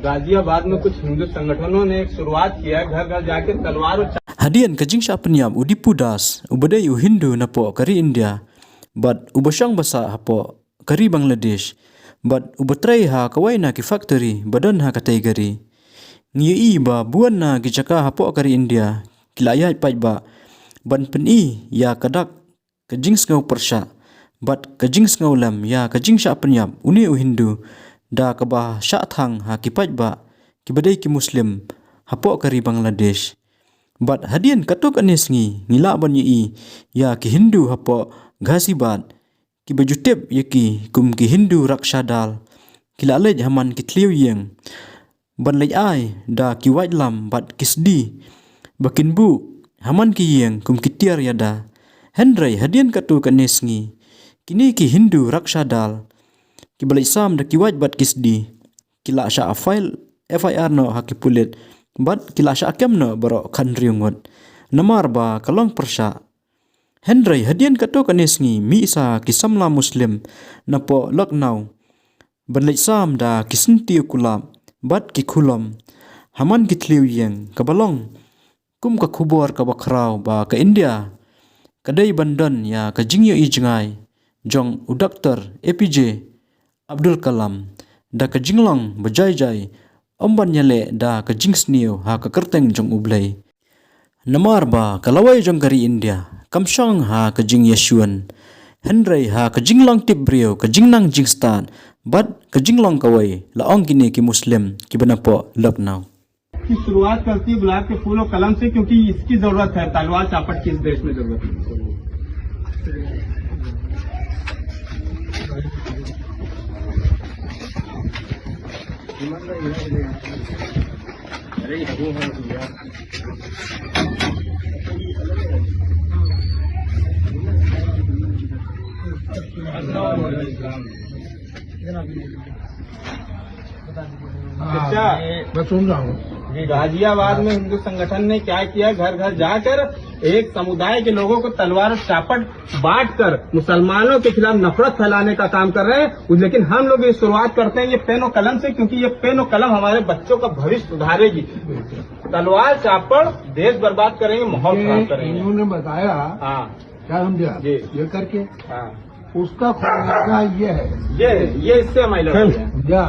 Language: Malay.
गाजियाबाद में कुछ हिंदू संगठनों ने एक शुरुआत किया है, घर घर जाके तलवार और Hadian kajing sya penyam udipudas ubadai Hindu napo kari India but ubasang basa hapo kari Bangladesh but ubatrai ha kawai na ki factory badan ha kategori ngi ba buan na ki jaka hapo kari India kilaya pai ba ban peni ya kadak kajing ngau persya but kajing ngau lam ya kajing sya penyam uni Hindu da kabah sya thang ha ki pai ba ki badai ki muslim hapo kari Bangladesh. But hadian katok anis ngila ban yi ya ki Hindu hapo Ghazibad ki bajutep ya ki kum ki Hindu rakshadal kila lej haman ki tliu yeng ban lej ai da ki white lam bat kisdi bakin bu haman ki yeng kum ki tiar yada Hendrai hadian katok anis kini ki Hindu rakshadal ki balej sam da ki white bat kisdi kila sha file FIR no hakipulet but kila sya akem no baro kan riungot namar ba kalong persya Hendrai hadian kato kanis mi isa kisamla muslim napo Lucknow banlej sam da kisentiu kulap bat ki kulam haman kitliu yeng kabalong kum ka khubor ka bakrau ba ka India kadai bandan ya ka jingyo i jengai jong u Dr. APJ Abdul Kalam da ka jinglong bajai omban nyale da ka jingsniu ha ka kerteng jong ublay namar ba kalawai jong kari India kamsyong ha ka jing Yeshuan Hendrai ha ka jinglang tibrio ka jingnang jingstan bat ka jinglang kawai laong kini ki muslim ki banapo Lucknow की शुरुआत करती है गुलाब के फूल और कलम से, क्योंकि इसकी जरूरत है। तलवार चापट की इस देश में जरूरत अच्छा, मैं सुन रहा हूँ। गाजियाबाद में हिंदू संगठन ने क्या किया, घर घर जाकर एक समुदाय के लोगों को तलवार और चापट बांटकर मुसलमानों के खिलाफ नफरत फैलाने का काम कर रहे हैं। लेकिन हम लोग ये शुरुआत करते हैं ये पेन और कलम से, क्योंकि ये पेन और कलम हमारे बच्चों का भविष्य सुधारेगी। तलवार चापट देश बर्बाद करेंगे, माहौल खराब करेंगे। उन्होंने बताया हाँ क्या समझा जी ये करके हाँ उसका खामियाजा ये है ये इससे हमारी लड़ाई है। समझा